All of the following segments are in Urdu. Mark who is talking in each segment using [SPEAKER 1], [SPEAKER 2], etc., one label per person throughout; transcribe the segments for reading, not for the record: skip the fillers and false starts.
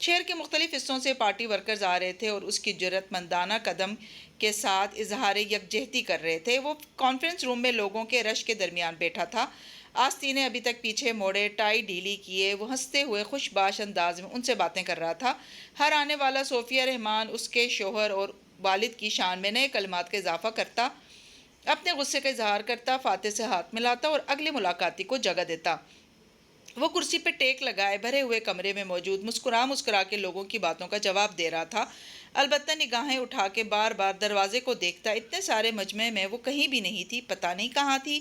[SPEAKER 1] شہر کے مختلف حصوں سے پارٹی ورکرز آ رہے تھے اور اس کی جرأت مندانہ قدم کے ساتھ اظہار یکجہتی کر رہے تھے۔ وہ کانفرنس روم میں لوگوں کے رش کے درمیان بیٹھا تھا، آستین نے ابھی تک پیچھے موڑے، ٹائی ڈھیلی کیے، وہ ہنستے ہوئے خوش باش انداز میں ان سے باتیں کر رہا تھا۔ ہر آنے والا صوفیہ رحمان اس کے شوہر اور والد کی شان میں نئے کلمات کا اضافہ کرتا، اپنے غصے کا اظہار کرتا، فاتح سے ہاتھ ملاتا اور اگلے ملاقاتی کو جگہ دیتا۔ وہ کرسی پہ ٹیک لگائے بھرے ہوئے کمرے میں موجود مسکرا کے لوگوں کی باتوں کا جواب دے رہا تھا، البتہ نگاہیں اٹھا کے بار بار دروازے کو دیکھتا۔ اتنے سارے مجمع میں وہ کہیں بھی نہیں تھی، پتہ نہیں کہاں تھی۔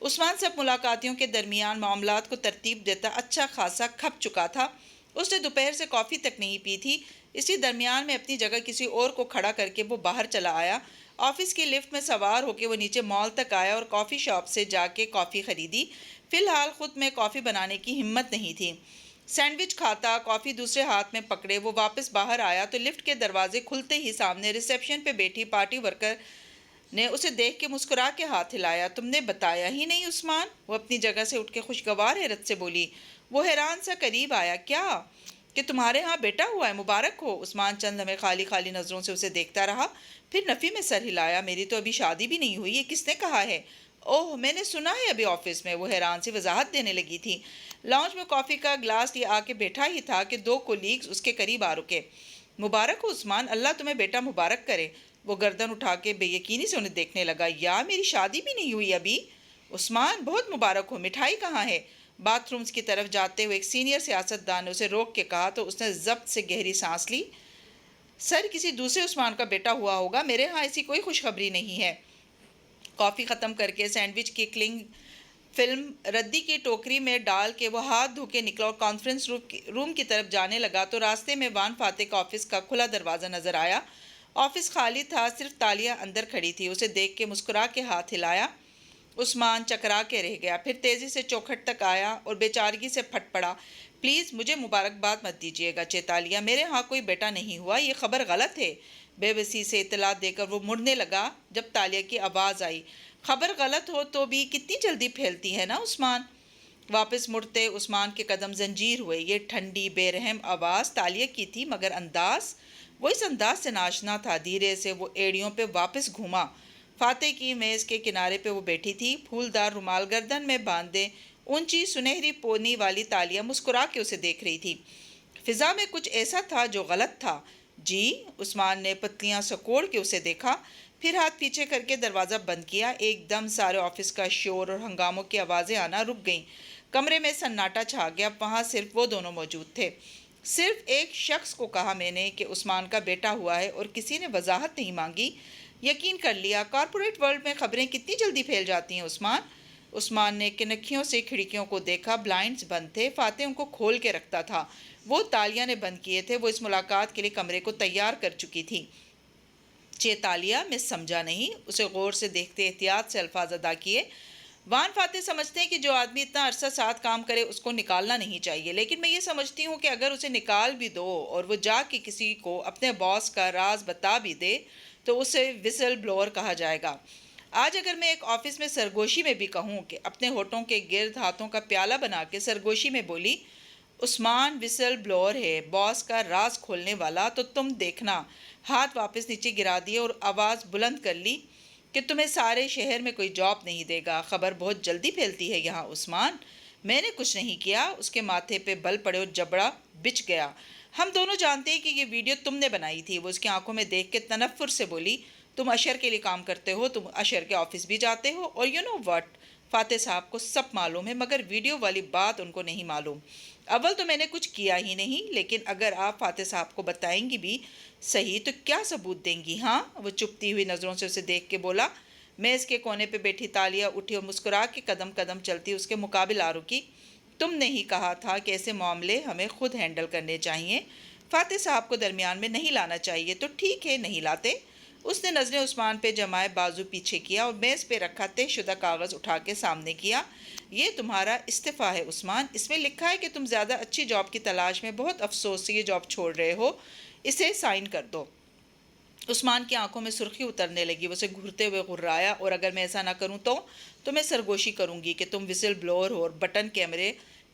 [SPEAKER 1] عثمان سب ملاقاتیوں کے درمیان معاملات کو ترتیب دیتا اچھا خاصا کھپ چکا تھا۔ اس نے دوپہر سے کافی تک نہیں پی تھی۔ اسی درمیان میں اپنی جگہ کسی اور کو کھڑا کر کے وہ باہر چلا آیا۔ آفس کی لفٹ میں سوار ہو کے وہ نیچے مال تک آیا اور کافی شاپ سے جا کے کافی خریدی۔ فی الحال خود میں کافی بنانے کی ہمت نہیں تھی۔ سینڈوچ کھاتا، کافی دوسرے ہاتھ میں پکڑے وہ واپس باہر آیا تو لفٹ کے دروازے کھلتے ہی سامنے ریسیپشن پہ بیٹھی پارٹی ورکر نے اسے دیکھ کے مسکرا کے ہاتھ ہلایا۔ تم نے بتایا ہی نہیں عثمان؟ وہ اپنی جگہ سے اٹھ کے خوشگوار حیرت سے بولی۔ وہ حیران سا قریب آیا۔ کیا کہ تمہارے ہاں بیٹا ہوا ہے؟ مبارک ہو۔ عثمان چند لمحے خالی خالی نظروں سے اسے دیکھتا رہا، پھر نفی میں سر ہلایا۔ میری تو ابھی شادی بھی نہیں ہوئی، یہ کس نے کہا ہے؟ اوہ، میں نے سنا ہے ابھی آفس میں۔ وہ حیران سی وضاحت دینے لگی تھی۔ لاؤنج میں کافی کا گلاس لیے آ کے بیٹھا ہی تھا کہ دو کولیگز اس کے قریب آ رکے۔ مبارک ہو عثمان، اللہ تمہیں بیٹا مبارک کرے۔ وہ گردن اٹھا کے بے یقینی سے انہیں دیکھنے لگا۔ یا میری شادی بھی نہیں ہوئی ابھی؟ عثمان بہت مبارک ہو، مٹھائی کہاں ہے؟ باتھ رومز کی طرف جاتے ہوئے ایک سینئر سیاستدان نے اسے روک کے کہا تو اس نے ضبط سے گہری سانس لی۔ سر، کسی دوسرے عثمان کا بیٹا ہوا ہوگا، میرے ہاں ایسی کوئی خوشخبری نہیں ہے۔ کافی ختم کر کے سینڈوچ کی کلنگ فلم ردی کی ٹوکری میں ڈال کے وہ ہاتھ دھو کے نکلا اور کانفرنس روم کی طرف جانے لگا تو راستے میں وان فاتح کا آفس کا کھلا دروازہ نظر آیا۔ آفس خالی تھا، صرف تالیہ اندر کھڑی تھی۔ اسے دیکھ کے مسکرا کے ہاتھ ہلایا۔ عثمان چکرا کے رہ گیا، پھر تیزی سے چوکھٹ تک آیا اور بے چارگی سے پھٹ پڑا۔ پلیز مجھے مبارکباد مت دیجیے گا چیتالیہ، میرے ہاں کوئی بیٹا نہیں ہوا، یہ خبر غلط ہے۔ بے بسی سے اطلاع دے کر وہ مڑنے لگا جب تالیہ کی آواز آئی۔ خبر غلط ہو تو بھی کتنی جلدی پھیلتی ہے نا عثمان؟ واپس مڑتے عثمان کے قدم زنجیر ہوئے۔ یہ ٹھنڈی بے رحم آواز تالیہ کی تھی، مگر انداز وہ اس انداز سے ناشنا تھا۔ دھیرے سے وہ ایڑیوں پہ واپس گھوما۔ فاتح کی میز کے کنارے پہ وہ بیٹھی تھی، پھولدار رومال گردن میں باندھے، اونچی سنہری پونی والی تالیہ مسکرا کے اسے دیکھ رہی تھی۔ فضا میں کچھ ایسا تھا جو غلط تھا۔ جی؟ عثمان نے پتلیاں سکوڑ کے اسے دیکھا، پھر ہاتھ پیچھے کر کے دروازہ بند کیا۔ ایک دم سارے آفس کا شور اور ہنگاموں کی آوازیں آنا رک گئیں۔ کمرے میں سناٹا چھا گیا، وہاں صرف وہ دونوں موجود تھے۔ صرف ایک شخص کو کہا میں نے کہ عثمان کا بیٹا ہوا ہے اور کسی نے وضاحت نہیں مانگی۔ یقین کر لیا۔ کارپوریٹ ورلڈ میں خبریں کتنی جلدی پھیل جاتی ہیں عثمان۔ عثمان نے کنکھیوں سے کھڑکیوں کو دیکھا، بلائنڈز بند تھے، فاتح ان کو کھول کے رکھتا تھا، وہ تالیہ نے بند کیے تھے۔ وہ اس ملاقات کے لیے کمرے کو تیار کر چکی تھی۔ چیتالیہ، میں سمجھا نہیں۔ اسے غور سے دیکھتے احتیاط سے الفاظ ادا کیے۔ وان فاتح سمجھتے ہیں کہ جو آدمی اتنا عرصہ ساتھ کام کرے اس کو نکالنا نہیں چاہیے، لیکن میں یہ سمجھتی ہوں کہ اگر اسے نکال بھی دو اور وہ جا کے کسی کو اپنے باس کا راز بتا بھی دے تو اسے وسل بلوور کہا جائے گا۔ آج اگر میں ایک آفس میں سرگوشی میں بھی کہوں کہ اپنے ہونٹوں کے گرد ہاتھوں کا پیالہ بنا کے سرگوشی میں بولی عثمان وسل بلوور ہے، باس کا راز کھولنے والا، تو تم دیکھنا۔ ہاتھ واپس نیچے گرا دیے اور آواز بلند کر لی کہ تمہیں سارے شہر میں کوئی جاب نہیں دے گا۔ خبر بہت جلدی پھیلتی ہے یہاں عثمان۔ میں نے کچھ نہیں کیا۔ اس کے ماتھے پہ بل پڑے اور جبڑا بچھ گیا۔ ہم دونوں جانتے ہیں کہ یہ ویڈیو تم نے بنائی تھی۔ وہ اس کی آنکھوں میں دیکھ کے تنفر سے بولی، تم اشر کے لیے کام کرتے ہو، تم اشر کے آفس بھی جاتے ہو، اور یو نو واٹ، فاتح صاحب کو سب معلوم ہے، مگر ویڈیو والی بات ان کو نہیں معلوم۔ اول تو میں نے کچھ کیا ہی نہیں، لیکن اگر آپ فاتح صاحب کو بتائیں گی بھی صحیح تو کیا ثبوت دیں گی؟ ہاں؟ وہ چپتی ہوئی نظروں سے اسے دیکھ کے بولا۔ میز کے کونے پہ بیٹھی تالیہ اٹھی اور مسکرا کے قدم قدم چلتی اس کے مقابل آ رکی۔ تم نے ہی کہا تھا کہ ایسے معاملے ہمیں خود ہینڈل کرنے چاہیے، فاتح صاحب کو درمیان میں نہیں لانا چاہیے، تو ٹھیک ہے، نہیں لاتے۔ اس نے نظریں عثمان پہ جمائے، بازو پیچھے کیا اور میز پہ رکھا طے شدہ کاغذ اٹھا کے سامنے کیا۔ یہ تمہارا استعفیٰ ہے عثمان، اس میں لکھا ہے کہ تم زیادہ اچھی جاب کی تلاش میں بہت افسوس سے یہ جاب چھوڑ رہے ہو، اسے سائن کر دو۔ عثمان کی آنکھوں میں سرخی اترنے لگی، وہ اسے گھرتے ہوئے غرایا، اور اگر میں ایسا نہ کروں تو میں سرگوشی کروں گی کہ تم وسل بلوور ہو اور بٹن کیمرے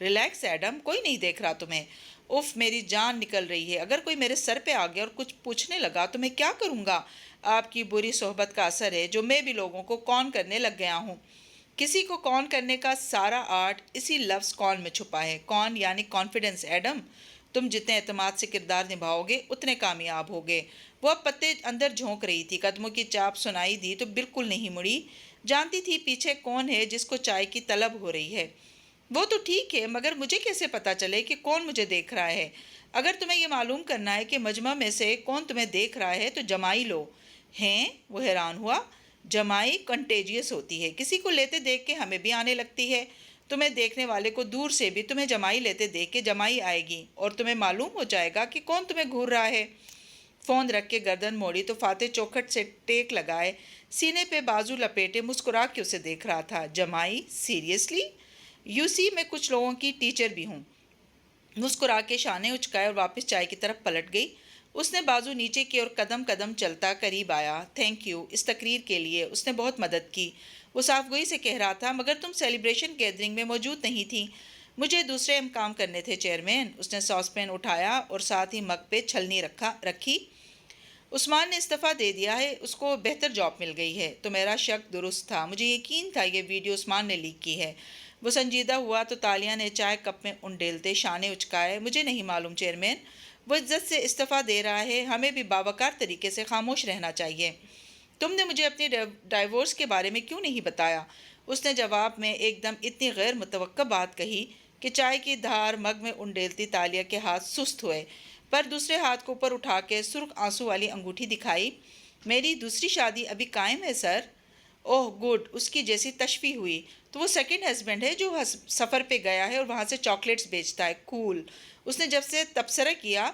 [SPEAKER 1] ریلیکس ایڈم، کوئی نہیں دیکھ رہا تمہیں۔ اف، میری جان نکل رہی ہے۔ اگر کوئی میرے سر پہ آ گیا اور کچھ پوچھنے لگا تو میں کیا کروں گا؟ آپ کی بری صحبت کا اثر ہے جو میں بھی لوگوں کو کون کرنے لگ گیا ہوں۔ کسی کو کون کرنے کا سارا آرٹ اسی لفظ کون میں چھپا ہے۔ کون یعنی کانفیڈنس ایڈم۔ تم جتنے اعتماد سے کردار نبھاؤ گے اتنے کامیاب ہوگے۔ وہ اب پتے اندر جھونک رہی تھی، قدموں کی چاپ سنائی دی تو بالکل نہیں مڑی۔ جانتی تھی پیچھے کون ہے جس کو چائے کی طلب ہو رہی ہے۔ وہ تو ٹھیک ہے، مگر مجھے کیسے پتا چلے کہ کون مجھے دیکھ رہا ہے؟ اگر تمہیں یہ معلوم کرنا ہے کہ مجمع میں سے کون تمہیں دیکھ رہا ہے تو جمائی لو۔ ہیں؟ وہ حیران ہوا۔ جمائی کنٹیجیس ہوتی ہے، کسی کو لیتے دیکھ کے ہمیں بھی آنے لگتی ہے۔ تمہیں دیکھنے والے کو دور سے بھی تمہیں جمائی لیتے دیکھ کے جمائی آئے گی اور تمہیں معلوم ہو جائے گا کہ کون تمہیں گھور رہا ہے۔ فون رکھ کے گردن موڑی تو فاتح چوکھٹ سے ٹیک لگائے سینے پہ بازو لپیٹے مسکرا کے اسے دیکھ رہا تھا۔ جمائی؟ سیریسلی؟ یو سی، میں کچھ لوگوں کی ٹیچر بھی ہوں۔ مسکرا کے شانے اچکائے اور واپس چائے کی طرف پلٹ گئی۔ اس نے بازو نیچے کی اور قدم قدم چلتا قریب آیا۔ تھینک یو اس تقریر کے لیے، اس نے بہت مدد کی۔ وہ صاف گوئی سے کہہ رہا تھا، مگر تم سیلیبریشن گیدرنگ میں موجود نہیں تھی۔ مجھے دوسرے اہم کام کرنے تھے چیئرمین۔ اس نے ساس پین اٹھایا اور ساتھ ہی مگ پہ چھلنی رکھی۔ عثمان نے استعفیٰ دے دیا ہے، اس کو بہتر جاب مل گئی ہے۔ تو میرا شک درست تھا، مجھے یقین تھا یہ ویڈیو عثمان نے لیک کی ہے۔ وہ سنجیدہ ہوا تو تالیہ نے چائے کپ میں انڈیلتے شانے اچکائے۔ مجھے نہیں معلوم چیئرمین، وہ عزت سے استعفیٰ دے رہا ہے، ہمیں بھی باوقار طریقے سے خاموش رہنا چاہیے۔ تم نے مجھے اپنی ڈائیورس کے بارے میں کیوں نہیں بتایا؟ اس نے جواب میں ایک دم اتنی غیر متوقع بات کہی کہ چائے کی دھار مگ میں انڈیلتی تالیہ کے ہاتھ سست ہوئے، پر دوسرے ہاتھ کو اوپر اٹھا کے سرخ آنسو والی انگوٹھی دکھائی۔ میری دوسری شادی ابھی قائم ہے سر۔ اوہ گڈ، اس کی جیسی تشفی ہوئی۔ تو وہ سیکنڈ ہسبینڈ ہے جو سفر پہ گیا ہے اور وہاں سے چاکلیٹس بیچتا ہے۔ کول۔ اس نے جب سے تبصرہ کیا،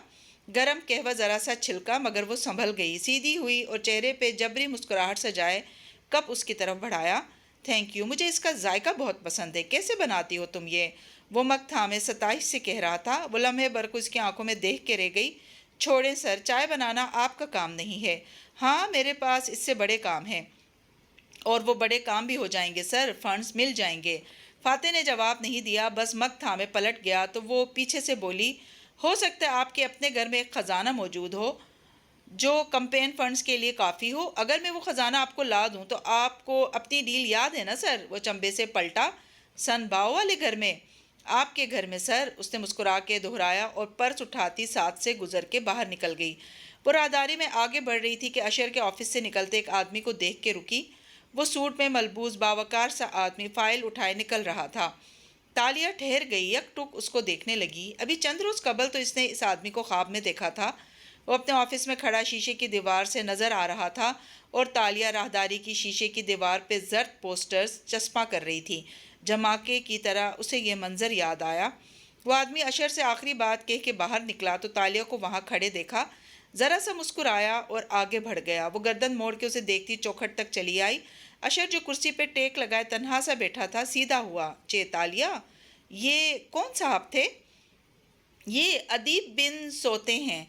[SPEAKER 1] گرم قہوہ ذرا سا چھلکا، مگر وہ سنبھل گئی، سیدھی ہوئی اور چہرے پہ جبری مسکراہٹ سجائے کپ اس کی طرف بڑھایا۔ تھینک یو، مجھے اس کا ذائقہ بہت پسند ہے۔ کیسے بناتی ہو تم یہ؟ وہ مگ تھامے ستائش سے کہہ رہا تھا۔ وہ لمحے بھر کو اس کی آنکھوں میں دیکھ کے رہ گئی۔ چھوڑیں سر، چائے بنانا آپ کا کام نہیں ہے۔ ہاں، میرے پاس اس سے بڑے کام ہیں، اور وہ بڑے کام بھی ہو جائیں گے سر، فنڈز مل جائیں گے۔ فاتح نے جواب نہیں دیا، بس مگ تھامے پلٹ گیا تو وہ پیچھے سے بولی، ہو سکتا ہے آپ کے اپنے گھر میں ایک خزانہ موجود ہو جو کمپین فنڈز کے لیے کافی ہو۔ اگر میں وہ خزانہ آپ کو لا دوں تو آپ کو اپنی ڈیل یاد ہے نا سر؟ وہ چمبے سے پلٹا۔ سن باؤ والے گھر میں؟ آپ کے گھر میں سر، اس نے مسکرا کے دہرایا اور پرس اٹھاتی ساتھ سے گزر کے باہر نکل گئی۔ وہ راہداری میں آگے بڑھ رہی تھی کہ اشر کے آفس سے نکلتے ایک آدمی کو دیکھ کے رکی۔ وہ سوٹ میں ملبوس باوقار سا آدمی فائل اٹھائے نکل رہا تھا۔ تالیہ ٹھہر گئی، یک ٹک اس کو دیکھنے لگی۔ ابھی چند روز قبل تو اس نے اس آدمی کو خواب میں دیکھا تھا۔ وہ اپنے آفس میں کھڑا شیشے کی دیوار سے نظر آ رہا تھا اور تالیہ راہداری کی شیشے کی دیوار پہ زرد پوسٹرز چسپاں کر رہی تھی۔ جھماکے کی طرح اسے یہ منظر یاد آیا۔ وہ آدمی اشر سے آخری بات کہہ کے باہر نکلا تو تالیہ کو وہاں کھڑے دیکھا، ذرا سا مسکرایا اور آگے بڑھ گیا۔ وہ گردن موڑ کے اسے دیکھتی چوکھٹ تک چلی آئی۔ اشر جو کرسی پہ ٹیک لگائے تنہا سا بیٹھا تھا سیدھا ہوا۔ چے تالیہ، یہ کون صاحب تھے؟ یہ ادیب بن سوتے ہیں،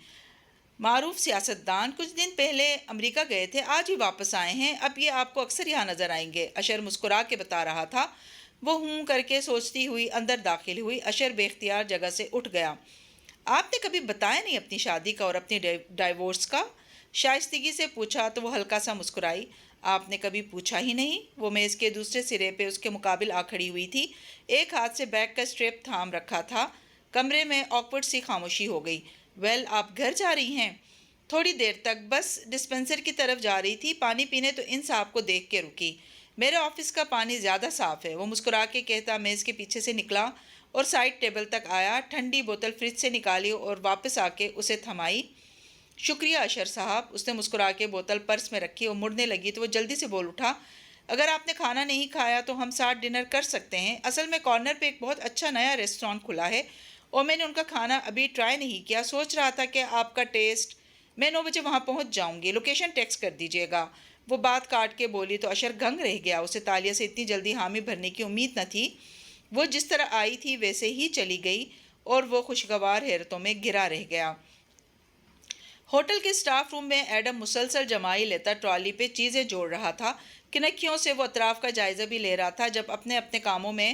[SPEAKER 1] معروف سیاستدان، کچھ دن پہلے امریکہ گئے تھے، آج ہی واپس آئے ہیں۔ اب یہ آپ کو اکثر یہاں نظر آئیں گے، اشر مسکرا کے بتا رہا تھا۔ وہ ہوں کر کے سوچتی ہوئی اندر داخل ہوئی۔ اشر بے اختیار جگہ سے اٹھ گیا۔ آپ نے کبھی بتایا نہیں اپنی شادی کا اور اپنی ڈائیورس کا؟ شائستگی سے پوچھا تو وہ ہلکا سا مسکرائی۔ آپ نے کبھی پوچھا ہی نہیں؟ وہ میز کے دوسرے سرے پہ اس کے مقابل آ کھڑی ہوئی تھی، ایک ہاتھ سے بیگ کا اسٹریپ تھام رکھا تھا۔ کمرے میں آکورڈ سی خاموشی ہو گئی۔ ویل، آپ گھر جا رہی ہیں؟ تھوڑی دیر تک، بس ڈسپنسر کی طرف جا رہی تھی پانی پینے تو ان صاحب کو دیکھ کے رکی۔ میرے آفس کا پانی زیادہ صاف ہے، وہ مسکرا کے کہتا میز کے پیچھے سے نکلا اور سائڈ ٹیبل تک آیا، ٹھنڈی بوتل فریج سے نکالی اور واپس آ کے اسے تھمائی۔ شکریہ اشر صاحب، اس نے مسکرا کے بوتل پرس میں رکھی اور مڑنے لگی تو وہ جلدی سے بول اٹھا، اگر آپ نے کھانا نہیں کھایا تو ہم ساتھ ڈنر کر سکتے ہیں۔ اصل میں کارنر پہ ایک بہت اچھا نیا ریسٹورانٹ کھلا ہے اور میں نے ان کا کھانا ابھی ٹرائی نہیں کیا، سوچ رہا تھا کہ آپ کا ٹیسٹ۔ میں 9 بجے وہاں پہنچ جاؤں گی، لوکیشن ٹیکسٹ کر دیجیے گا۔ وہ بات کاٹ کے بولی تو اشر گھنگ رہ گیا، اسے تالیہ سے اتنی جلدی حامی بھرنے کی امید نہ تھی۔ وہ جس طرح آئی تھی ویسے ہی چلی گئی اور وہ خوشگوار حیرتوں میں گرا رہ گیا۔ ہوٹل کے سٹاف روم میں ایڈم مسلسل جمائی لیتا ٹرالی پہ چیزیں جوڑ رہا تھا۔ کنکھیوں سے وہ اطراف کا جائزہ بھی لے رہا تھا۔ جب اپنے اپنے کاموں میں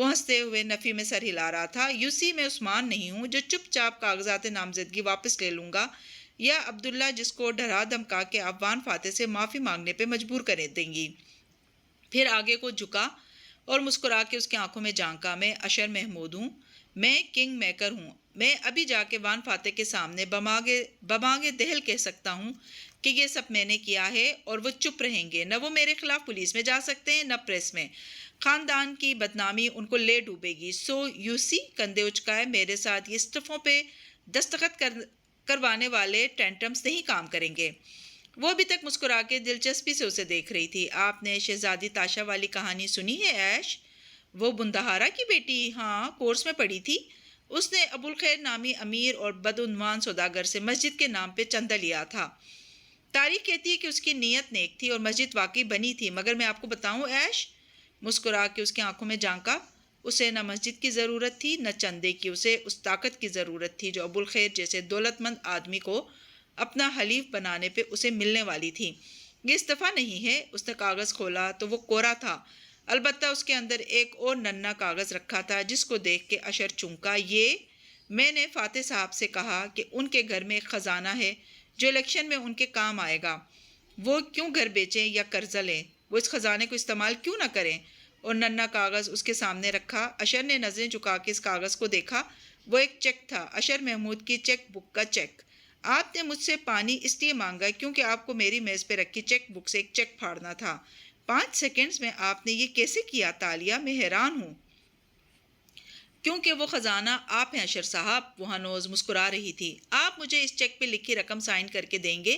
[SPEAKER 1] وہ ہنستے ہوئے نفی میں سر ہلا رہا تھا۔ یوسی میں عثمان نہیں ہوں جو چپ چاپ کاغذات نامزدگی واپس لے لوں گا، یا عبداللہ جس کو ڈرا دھمکا کے آپ وان فاتح سے معافی مانگنے پہ مجبور کر دیں گی۔ پھر آگے کو جھکا اور مسکرا کے اس کی آنکھوں میں جھانکا۔ میں اشر محمود ہوں، میں کنگ میکر ہوں، میں ابھی جا کے وان فاتح کے سامنے بمانگے دہل کہہ سکتا ہوں کہ یہ سب میں نے کیا ہے، اور وہ چپ رہیں گے۔ نہ وہ میرے خلاف پولیس میں جا سکتے ہیں، نہ پریس میں۔ خاندان کی بدنامی ان کو لے ڈوبے گی۔ سو یوسی کندھے اچکائے، میرے ساتھ یہ اسٹفوں پہ دستخط کروانے والے ٹینٹرمز نہیں کام کریں گے۔ وہ ابھی تک مسکرا کے دلچسپی سے اسے دیکھ رہی تھی۔ آپ نے شہزادی تاشا والی کہانی سنی ہے ایش؟ وہ بندہارا کی بیٹی؟ ہاں، کورس میں پڑھی تھی۔ اس نے ابوالخیر نامی امیر اور بدعنوان سوداگر سے مسجد کے نام پہ چندہ لیا تھا۔ تاریخ کہتی ہے کہ اس کی نیت نیک تھی اور مسجد واقعی بنی تھی، مگر میں آپ کو بتاؤں ایش، مسکرا کے اس کی آنکھوں میں جھانکا، اسے نہ مسجد کی ضرورت تھی نہ چندے کی، اسے اس طاقت کی ضرورت تھی جو ابوالخیر جیسے دولت مند آدمی کو اپنا حلیف بنانے پہ اسے ملنے والی تھی۔ یہ استعفیٰ نہیں ہے۔ اس نے کاغذ کھولا تو وہ کوڑا تھا، البتہ اس کے اندر ایک اور ننھا کاغذ رکھا تھا جس کو دیکھ کے اشر چونکا۔ یہ میں نے فاتح صاحب سے کہا کہ ان کے گھر میں ایک خزانہ ہے جو الیکشن میں ان کے کام آئے گا۔ وہ کیوں گھر بیچیں یا قرضہ لیں؟ وہ اس خزانے کو استعمال کیوں نہ کریں؟ اور ننھا کاغذ اس کے سامنے رکھا۔ اشر نے نظریں جھکا کے اس کاغذ کو دیکھا۔ وہ ایک چیک تھا، اشر محمود کی چیک بک کا چیک۔ آپ نے مجھ سے پانی اس لیے مانگا کیونکہ آپ کو میری میز پہ رکھی چیک بک سے ایک چیک پھاڑنا تھا۔ 5 سیکنڈز میں آپ نے یہ کیسے کیا تالیہ؟ میں حیران ہوں۔ کیونکہ وہ خزانہ آپ ہیں اشر صاحب، وہ ہنوز مسکرا رہی تھی۔ آپ مجھے اس چیک پہ لکھی رقم سائن کر کے دیں گے؟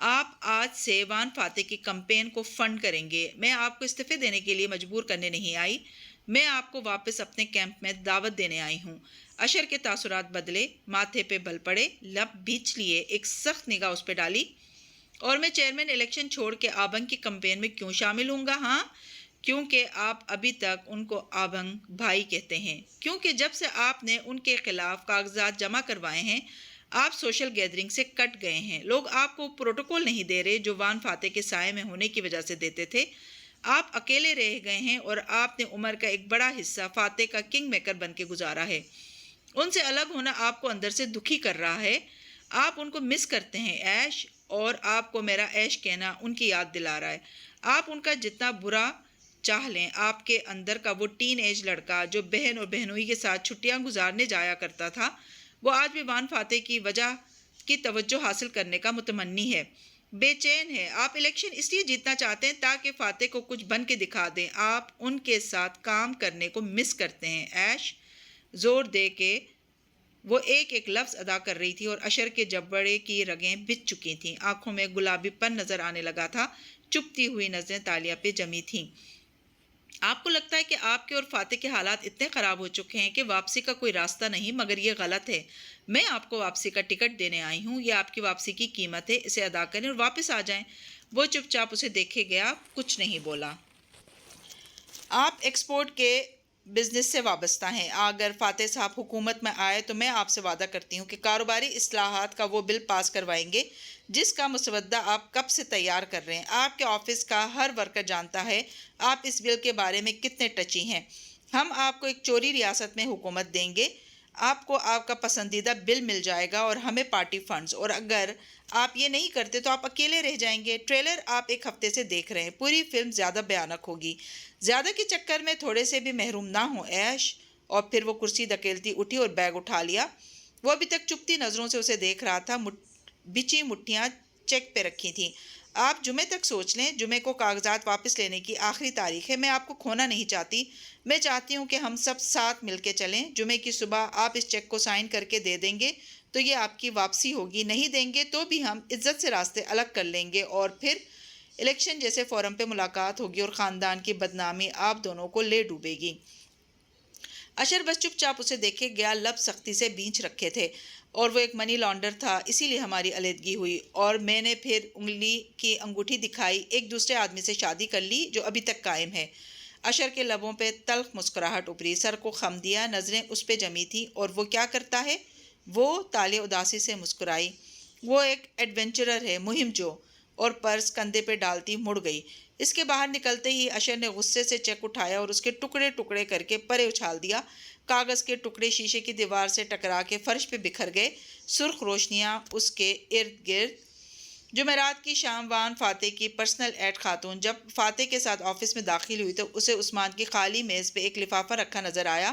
[SPEAKER 1] آپ آج سے وان فاتح کی کمپین کو فنڈ کریں گے۔ میں آپ کو استعفے دینے کے لیے مجبور کرنے نہیں آئی، میں آپ کو واپس اپنے کیمپ میں دعوت دینے آئی ہوں۔ اشر کے تاثرات بدلے، ماتھے پہ بل پڑے، لب بھیچ لیے، ایک سخت نگاہ اس پہ ڈالی۔ اور میں چیئرمین الیکشن چھوڑ کے آبنگ کی کمپین میں کیوں شامل ہوں گا؟ ہاں، کیونکہ آپ ابھی تک ان کو آبنگ بھائی کہتے ہیں، کیونکہ جب سے آپ نے ان کے خلاف کاغذات جمع کروائے ہیں آپ سوشل گیدرنگ سے کٹ گئے ہیں۔ لوگ آپ کو پروٹوکول نہیں دے رہے جو وان فاتح کے سائے میں ہونے کی وجہ سے دیتے تھے۔ آپ اکیلے رہ گئے ہیں اور آپ نے عمر کا ایک بڑا حصہ فاتح کا کنگ میکر بن کے گزارا ہے۔ ان سے الگ ہونا آپ کو اندر سے دکھی کر رہا ہے، آپ ان کو مس کرتے ہیں ایش، اور آپ کو میرا ایش کہنا ان کی یاد دلا رہا ہے۔ آپ ان کا جتنا برا چاہ لیں، آپ کے اندر کا وہ ٹین ایج لڑکا جو بہن اور بہنوئی کے ساتھ چھٹیاں گزارنے جایا کرتا تھا، وہ آج بھی وان فاتح کی وجہ کی توجہ حاصل کرنے کا متمنی ہے، بے چین ہے۔ آپ الیکشن اس لیے جیتنا چاہتے ہیں تاکہ فاتح کو کچھ بن کے دکھا دیں۔ آپ ان کے ساتھ کام کرنے کو مس کرتے ہیں ایش۔ زور دے کے وہ ایک ایک لفظ ادا کر رہی تھی اور اشر کے جبڑے کی رگیں بچ چکی تھیں، آنکھوں میں گلابی پن نظر آنے لگا تھا، چپتی ہوئی نظریں تالیہ پہ جمی تھیں۔ آپ کو لگتا ہے کہ آپ کے اور فاتح کے حالات اتنے خراب ہو چکے ہیں کہ واپسی کا کوئی راستہ نہیں، مگر یہ غلط ہے۔ میں آپ کو واپسی کا ٹکٹ دینے آئی ہوں، یہ آپ کی واپسی کی قیمت ہے، اسے ادا کریں اور واپس آ جائیں۔ وہ چپ چاپ اسے دیکھے گیا، کچھ نہیں بولا۔ آپ ایکسپورٹ کے بزنس سے وابستہ ہیں، اگر فاتح صاحب حکومت میں آئے تو میں آپ سے وعدہ کرتی ہوں کہ کاروباری اصلاحات کا وہ بل پاس کروائیں گے جس کا مسودہ آپ کب سے تیار کر رہے ہیں۔ آپ کے آفس کا ہر ورکر جانتا ہے آپ اس بل کے بارے میں کتنے ٹچی ہیں۔ ہم آپ کو ایک چوری ریاست میں حکومت دیں گے، آپ کو آپ کا پسندیدہ بل مل جائے گا اور ہمیں پارٹی فنڈز، اور اگر آپ یہ نہیں کرتے تو آپ اکیلے رہ جائیں گے۔ ٹریلر آپ ایک ہفتے سے دیکھ رہے ہیں، پوری فلم زیادہ بھیانک ہوگی۔ زیادہ کے چکر میں تھوڑے سے بھی محروم نہ ہوں ایش۔ اور پھر وہ کرسی دھکیلتی اٹھی اور بیگ اٹھا لیا۔ وہ ابھی تک چپتی نظروں سے اسے دیکھ رہا تھا، بچی مٹھیاں چیک پہ رکھی تھیں۔ آپ جمعے تک سوچ لیں، جمعے کو کاغذات واپس لینے کی آخری تاریخ ہے۔ میں آپ کو کھونا نہیں چاہتی، میں چاہتی ہوں کہ ہم سب ساتھ مل کے چلیں۔ جمعے کی صبح آپ اس چیک کو سائن کر کے دے دیں گے تو یہ آپ کی واپسی ہوگی، نہیں دیں گے تو بھی ہم عزت سے راستے الگ کر لیں گے، اور پھر الیکشن جیسے فورم پہ ملاقات ہوگی اور خاندان کی بدنامی آپ دونوں کو لے ڈوبے گی۔ اشر بس چپ چاپ اسے دیکھے گیا، لب سختی سے بھینچ رکھے تھے، اور وہ ایک منی لانڈر تھا، اسی لیے ہماری علیحدگی ہوئی، اور میں نے پھر انگلی کی انگوٹھی دکھائی، ایک دوسرے آدمی سے شادی کر لی جو ابھی تک قائم ہے۔ اشر کے لبوں پہ تلخ مسکراہٹ ابھری، سر کو خم دیا، نظریں اس پہ جمی تھیں۔ اور وہ کیا کرتا ہے؟ وہ تالیہ اداسی سے مسکرائی۔ وہ ایک ایڈونچرر ہے، مہم جو، اور پرس کندھے پہ ڈالتی مڑ گئی۔ اس کے باہر نکلتے ہی اشر نے غصے سے چیک اٹھایا اور اس کے ٹکڑے ٹکڑے کر کے پرے اچھال دیا۔ کاغذ کے ٹکڑے شیشے کی دیوار سے ٹکرا کے فرش پہ بکھر گئے۔ سرخ روشنیاں اس کے ارد گرد۔ جمعرات کی شام وان فاتح کی پرسنل ایڈ خاتون جب فاتح کے ساتھ آفس میں داخل ہوئی تو اسے عثمان کی خالی میز پہ ایک لفافہ رکھا نظر آیا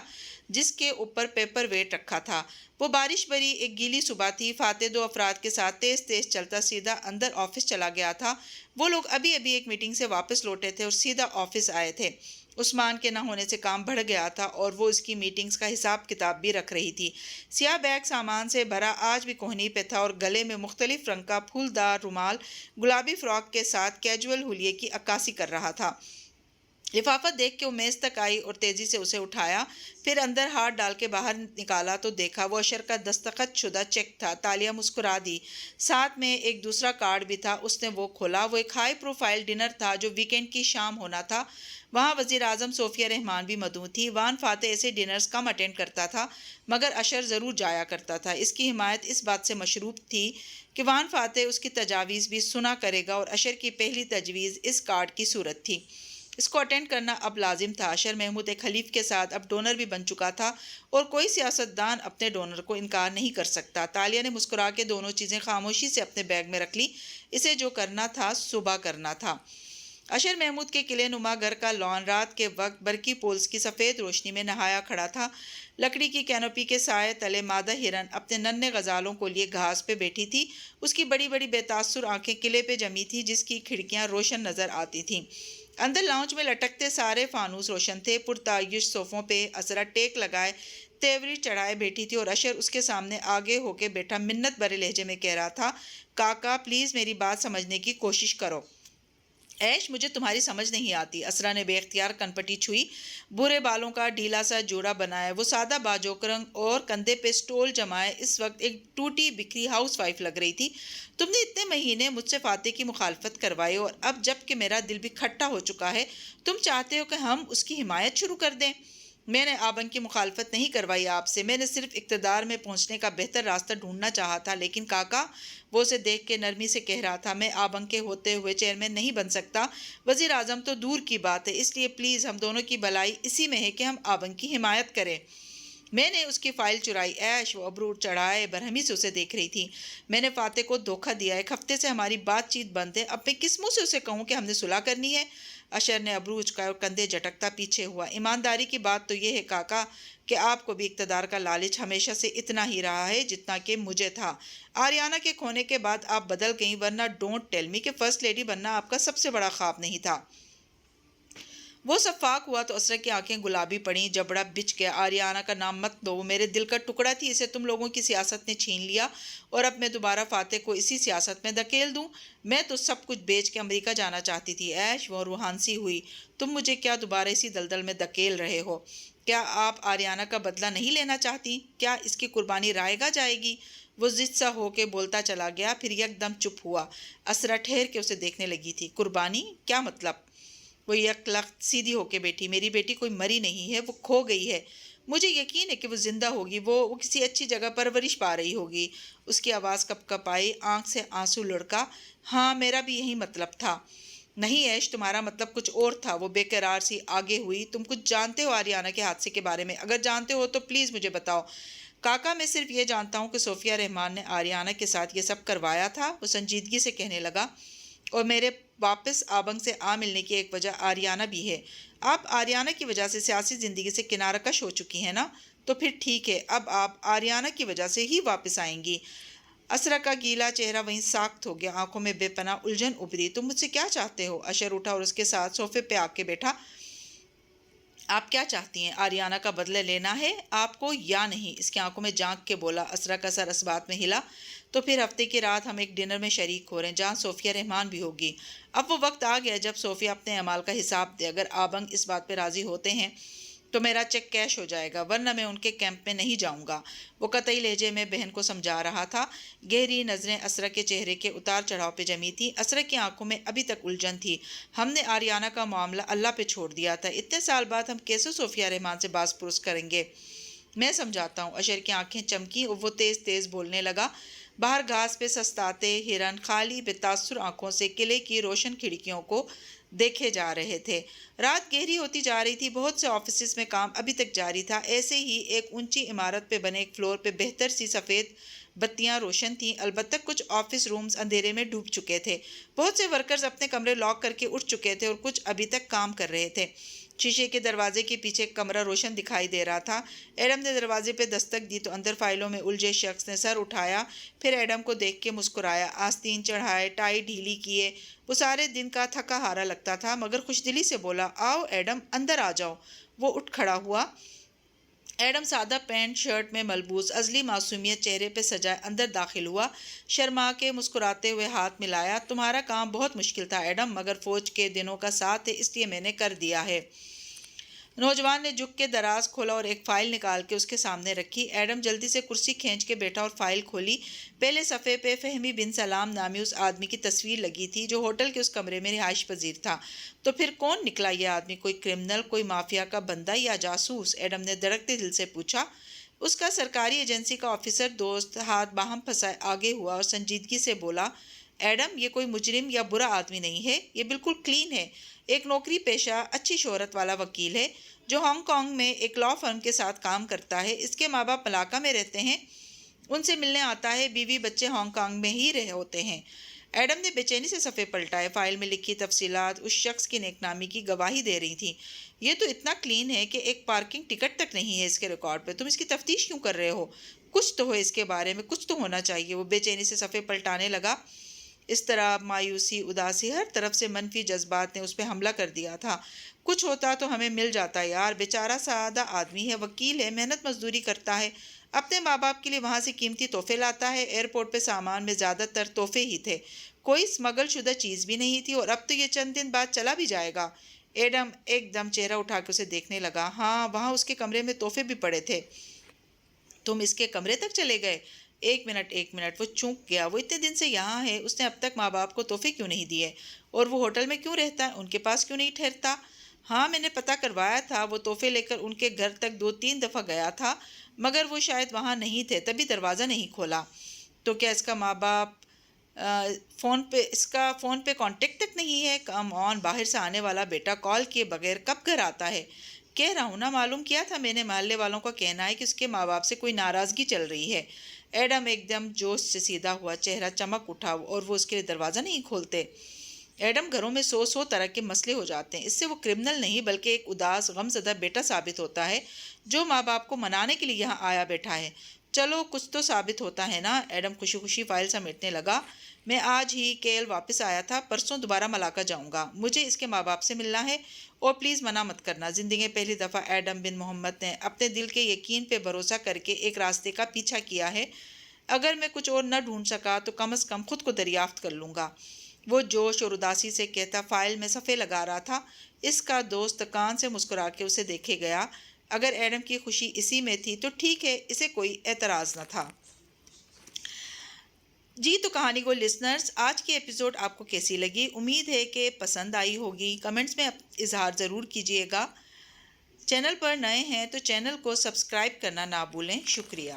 [SPEAKER 1] جس کے اوپر پیپر ویٹ رکھا تھا۔ وہ بارش بھری ایک گیلی صبح تھی۔ فاتح 2 افراد کے ساتھ تیز تیز چلتا سیدھا اندر آفس چلا گیا تھا۔ وہ لوگ ابھی ایک میٹنگ سے واپس لوٹے تھے اور سیدھا آفس آئے تھے۔ عثمان کے نہ ہونے سے کام بڑھ گیا تھا اور وہ اس کی میٹنگز کا حساب کتاب بھی رکھ رہی تھی۔ سیاہ بیگ سامان سے بھرا آج بھی کوہنی پہ تھا اور گلے میں مختلف رنگ کا پھولدار رومال گلابی فراک کے ساتھ کیجول حلیے کی عکاسی کر رہا تھا۔ لفافہ دیکھ کے وہ میز تک آئی اور تیزی سے اسے اٹھایا، پھر اندر ہاتھ ڈال کے باہر نکالا تو دیکھا وہ اشر کا دستخط شدہ چیک تھا۔ تالیہ مسکرا دی۔ ساتھ میں ایک دوسرا کارڈ بھی تھا۔ اس نے وہ کھولا۔ وہ ایک ہائی پروفائل ڈنر تھا جو ویکینڈ کی شام ہونا تھا۔ وہاں وزیر اعظم صوفیہ رحمان بھی مدعو تھی۔ وان فاتح ایسے ڈنرز کم اٹینڈ کرتا تھا مگر اشر ضرور جایا کرتا تھا۔ اس کی حمایت اس بات سے مشروط تھی کہ وان فاتح اس کی تجاویز بھی سنا کرے گا اور اشر کی پہلی تجویز اس کارڈ کی صورت تھی۔ اس کو اٹینڈ کرنا اب لازم تھا۔ اشر محمود ایک حلیف کے ساتھ اب ڈونر بھی بن چکا تھا اور کوئی سیاستدان اپنے ڈونر کو انکار نہیں کر سکتا۔ تالیہ نے مسکرا کے دونوں چیزیں خاموشی سے اپنے بیگ میں رکھ لی۔ اسے جو کرنا تھا صبح کرنا تھا۔ اشر محمود کے قلعے نما گھر کا لان رات کے وقت برقی پولز کی سفید روشنی میں نہایا کھڑا تھا۔ لکڑی کی کینوپی کے سائے تلے مادہ ہرن اپنے ننھے غزالوں کو لیے گھاس پہ بیٹھی تھی۔ اس کی بڑی بڑی بے تاثر آنکھیں قلعے پہ جمی تھی جس کی کھڑکیاں روشن نظر آتی تھیں۔ اندر لاؤنج میں لٹکتے سارے فانوس روشن تھے۔ پرتعیش صوفوں پہ اسرا ٹیک لگائے تیوری چڑھائے بیٹھی تھی اور اشر اس کے سامنے آگے ہو کے بیٹھا منت بھرے لہجے میں کہہ رہا تھا، کاکا پلیز میری بات سمجھنے کی کوشش کرو۔ ایش مجھے تمہاری سمجھ نہیں آتی۔ اسرا نے بے اختیار کنپٹی چھوئی۔ برے بالوں کا ڈھیلا سا جوڑا بنائے وہ سادہ باجوک رنگ اور کندھے پہ سٹول جمائے اس وقت ایک ٹوٹی بکھری ہاؤس وائف لگ رہی تھی۔ تم نے اتنے مہینے مجھ سے فاتح کی مخالفت کروائی اور اب جب کہ میرا دل بھی کھٹا ہو چکا ہے تم چاہتے ہو کہ ہم اس کی حمایت شروع کر دیں۔ میں نے آبنگ کی مخالفت نہیں کروائی آپ سے، میں نے صرف اقتدار میں پہنچنے کا بہتر راستہ ڈھونڈنا چاہا تھا۔ لیکن کاکا، وہ اسے دیکھ کے نرمی سے کہہ رہا تھا، میں آبنگ کے ہوتے ہوئے چیئرمین نہیں بن سکتا، وزیر اعظم تو دور کی بات ہے، اس لیے پلیز ہم دونوں کی بھلائی اسی میں ہے کہ ہم آبنگ کی حمایت کریں۔ میں نے اس کی فائل چرائی۔ ایش وہ ابرو چڑھائے برہمی سے اسے دیکھ رہی تھی۔ میں نے فاتح کو دھوکہ دیا، 1 ہفتے سے ہماری بات چیت بند ہے، اب میں کس منہ سے اسے کہوں کہ ہم نے صلح کرنی ہے؟ اشر نے ابرو اچکائے اور کندھے جھٹکتا پیچھے ہوا۔ ایمانداری کی بات تو یہ ہے کاکا کہ آپ کو بھی اقتدار کا لالچ ہمیشہ سے اتنا ہی رہا ہے جتنا کہ مجھے تھا۔ آریانہ کے کھونے کے بعد آپ بدل گئیں، ورنہ ڈونٹ ٹیل می کہ فرسٹ لیڈی بننا آپ کا سب سے بڑا خواب نہیں تھا۔ وہ شفاق ہوا تو اسرا کی آنکھیں گلابی پڑیں، جبڑا بچھ گیا۔ آریانہ کا نام مت لو، وہ میرے دل کا ٹکڑا تھی، اسے تم لوگوں کی سیاست نے چھین لیا اور اب میں دوبارہ فاتح کو اسی سیاست میں دھکیل دوں؟ میں تو سب کچھ بیچ کے امریکہ جانا چاہتی تھی۔ ایش وہ روحانسی ہوئی، تم مجھے کیا دوبارہ اسی دلدل میں دھکیل رہے ہو؟ کیا آپ آریانہ کا بدلہ نہیں لینا چاہتی؟ کیا اس کی قربانی رائے گا جائے گی؟ وہ ضد سا ہو کے بولتا چلا گیا، پھر یک دم چپ ہوا۔ اسرا ٹھہر کے اسے دیکھنے لگی تھی۔ قربانی؟ کیا مطلب؟ وہ یک لخت سیدھی ہو کے بیٹھی، میری بیٹی کوئی مری نہیں ہے، وہ کھو گئی ہے، مجھے یقین ہے کہ وہ زندہ ہوگی، وہ کسی اچھی جگہ پرورش پا رہی ہوگی۔ اس کی آواز کپ کپ آئی، آنکھ سے آنسو لڑکا۔ ہاں میرا بھی یہی مطلب تھا۔ نہیں ایش، تمہارا مطلب کچھ اور تھا۔ وہ بے قرار سی آگے ہوئی۔ تم کچھ جانتے ہو آریانہ کے حادثے کے بارے میں؟ اگر جانتے ہو تو پلیز مجھے بتاؤ۔ کاکا میں صرف یہ جانتا ہوں کہ صوفیہ رحمان نے آریانہ کے ساتھ یہ سب کروایا تھا، وہ سنجیدگی سے کہنے لگا، اور میرے واپس آبنگ سے آ ملنے کی ایک وجہ آریانہ بھی ہے۔ آپ آریانہ کی وجہ سے سیاسی زندگی سے کنارہ کش ہو چکی ہیں نا؟ تو پھر ٹھیک ہے، اب آپ آریانہ کی وجہ سے ہی واپس آئیں گی۔ اسرا کا گیلا چہرہ وہیں ساخت ہو گیا، آنکھوں میں بے پناہ الجھن ابھری۔ تم مجھ سے کیا چاہتے ہو؟ اشر اٹھا اور اس کے ساتھ صوفے پہ آ کے بیٹھا۔ آپ کیا چاہتی ہیں؟ آریانہ کا بدلہ لینا ہے آپ کو یا نہیں؟ اس کی آنکھوں میں جھانک کے بولا۔ اسرا کا سر اس بات میں ہلا۔ تو پھر ہفتے کی رات ہم ایک ڈنر میں شریک ہو رہے ہیں جہاں صوفیہ رحمان بھی ہوگی۔ اب وہ وقت آ گیا جب صوفیہ اپنے اعمال کا حساب دے۔ اگر آبنگ اس بات پہ راضی ہوتے ہیں تو میرا چیک کیش ہو جائے گا، ورنہ میں ان کے کیمپ میں نہیں جاؤں گا۔ وہ قطعی لہجے میں بہن کو سمجھا رہا تھا۔ گہری نظریں اسرا کے چہرے کے اتار چڑھاؤ پہ جمی تھی۔ اسرا کی آنکھوں میں ابھی تک الجھن تھی۔ ہم نے آریانہ کا معاملہ اللہ پہ چھوڑ دیا تھا، اتنے سال بعد ہم کیسے صوفیہ رحمان سے باز پرس کریں گے؟ میں سمجھاتا ہوں۔ اشر کی آنکھیں چمکی اور وہ تیز تیز بولنے لگا۔ باہر گھاس پہ سستاتے ہرن خالی بے تاثر آنکھوں سے قلعے کی روشن کھڑکیوں کو دیکھے جا رہے تھے۔ رات گہری ہوتی جا رہی تھی، بہت سے آفیسز میں کام ابھی تک جاری تھا۔ ایسے ہی ایک اونچی عمارت پہ بنے ایک فلور پہ بہتر سی سفید بتیاں روشن تھیں، البتہ کچھ آفس رومز اندھیرے میں ڈوب چکے تھے۔ بہت سے ورکرز اپنے کمرے لاک کر کے اٹھ چکے تھے اور کچھ ابھی تک کام کر رہے تھے۔ شیشے کے دروازے کے پیچھے ایک کمرہ روشن دکھائی دے رہا تھا۔ ایڈم نے دروازے پہ دستک دی تو اندر فائلوں میں الجھے شخص نے سر اٹھایا، پھر ایڈم کو دیکھ کے مسکرایا، آستین چڑھائے، ٹائی ڈھیلی کیے۔ وہ سارے دن کا تھکا ہارا لگتا تھا، مگر خوش دلی سے بولا، آؤ ایڈم، اندر آ جاؤ۔ وہ اٹھ کھڑا ہوا۔ ایڈم سادہ پینٹ شرٹ میں ملبوس، ازلی معصومیت چہرے پہ سجائے اندر داخل ہوا، شرما کے مسکراتے ہوئے ہاتھ ملایا۔ تمہارا کام بہت مشکل تھا ایڈم، مگر فوج کے دنوں کا ساتھ ہے، اس لیے میں نے کر دیا ہے۔ نوجوان نے جھک کے دراز کھولا اور ایک فائل نکال کے اس کے سامنے رکھی۔ ایڈم جلدی سے کرسی کھینچ کے بیٹھا اور فائل کھولی۔ پہلے صفحے پہ فہمی بن سلام نامی اس آدمی کی تصویر لگی تھی جو ہوٹل کے اس کمرے میں رہائش پذیر تھا۔ تو پھر کون نکلا یہ آدمی؟ کوئی کرمنل، کوئی مافیا کا بندہ یا جاسوس؟ ایڈم نے دھڑکتے دل سے پوچھا۔ اس کا سرکاری ایجنسی کا آفیسر دوست ہاتھ باہم پھنسائے آگے ہوا اور سنجیدگی سے بولا، ایڈم، یہ کوئی مجرم یا برا آدمی نہیں ہے، یہ بالکل کلین ہے، ایک نوکری پیشہ اچھی شہرت والا وکیل ہے جو ہانگ کانگ میں ایک لا فرم کے ساتھ کام کرتا ہے۔ اس کے ماں باپ ملاقہ میں رہتے ہیں، ان سے ملنے آتا ہے، بیوی بچے ہانگ کانگ میں ہی رہے ہوتے ہیں۔ ایڈم نے بے چینی سے صفحے پلٹائے۔ فائل میں لکھی تفصیلات اس شخص کی نیک نامی کی گواہی دے رہی تھیں۔ یہ تو اتنا کلین ہے کہ ایک پارکنگ ٹکٹ تک نہیں ہے اس کے ریکارڈ پہ، تم اس کی تفتیش کیوں کر رہے ہو؟ کچھ تو ہو اس کے بارے میں، کچھ تو ہونا چاہیے۔ وہ بے چینی سے صفحے پلٹانے لگا۔ اس طرح مایوسی، اداسی، ہر طرف سے منفی جذبات نے اس پہ حملہ کر دیا تھا۔ کچھ ہوتا تو ہمیں مل جاتا یار، بیچارہ سادہ آدمی ہے، وکیل ہے، محنت مزدوری کرتا ہے، اپنے ماں باپ کے لیے وہاں سے قیمتی تحفے لاتا ہے۔ ایئرپورٹ پہ سامان میں زیادہ تر تحفے ہی تھے، کوئی اسمگل شدہ چیز بھی نہیں تھی، اور اب تو یہ چند دن بعد چلا بھی جائے گا۔ ایڈم ایک دم چہرہ اٹھا کے اسے دیکھنے لگا۔ ہاں، وہاں اس کے کمرے میں تحفے بھی پڑے تھے۔ تم اس کے کمرے تک چلے گئے؟ ایک منٹ، وہ چونک گیا۔ وہ اتنے دن سے یہاں ہے، اس نے اب تک ماں باپ کو تحفے کیوں نہیں دیے؟ اور وہ ہوٹل میں کیوں رہتا ہے، ان کے پاس کیوں نہیں ٹھہرتا؟ ہاں، میں نے پتہ کروایا تھا، وہ تحفے لے کر ان کے گھر تک 2-3 دفعہ گیا تھا، مگر وہ شاید وہاں نہیں تھے، تبھی دروازہ نہیں کھولا۔ تو کیا اس کا ماں باپ فون پہ کانٹیکٹ تک نہیں ہے؟ کم آن، باہر سے آنے والا بیٹا کال کیے بغیر کب گھر آتا ہے؟ کہہ رہا ہوں نا، معلوم کیا تھا میں نے، محلے والوں کا کہنا ہے کہ اس کے ماں باپ سے کوئی ناراضگی چل رہی ہے۔ ایڈم ایک دم جوش سے سیدھا ہوا، چہرہ چمک اٹھا، اور وہ اس کے لیے دروازہ نہیں کھولتے؟ ایڈم، گھروں میں 100 طرح کے مسئلے ہو جاتے ہیں، اس سے وہ کرمنل نہیں بلکہ ایک اداس غمزدہ بیٹا ثابت ہوتا ہے جو ماں باپ کو منانے کے لیے یہاں آیا بیٹھا ہے۔ چلو کچھ تو ثابت ہوتا ہے نا۔ ایڈم خوشی خوشی فائل سمیٹنے لگا۔ میں آج ہی کیل واپس آیا تھا، پرسوں دوبارہ ملاقہ جاؤں گا، مجھے اس کے ماں باپ سے ملنا ہے، اور پلیز منع مت کرنا۔ زندگی میں پہلی دفعہ ایڈم بن محمد نے اپنے دل کے یقین پہ بھروسہ کر کے ایک راستے کا پیچھا کیا ہے۔ اگر میں کچھ اور نہ ڈھونڈ سکا تو کم از کم خود کو دریافت کر لوں گا۔ وہ جوش اور اداسی سے کہتا فائل میں صفحے لگا رہا تھا۔ اس کا دوست کان سے مسکرا کے اسے دیکھے گیا۔ اگر ایڈم کی خوشی اسی میں تھی تو ٹھیک ہے، اسے کوئی اعتراض نہ تھا۔ جی تو کہانی کو لسنرز، آج کی ایپیسوڈ آپ کو کیسی لگی؟ امید ہے کہ پسند آئی ہوگی۔ کمنٹس میں اظہار ضرور کیجیے گا۔ چینل پر نئے ہیں تو چینل کو سبسکرائب کرنا نہ بھولیں۔ شکریہ۔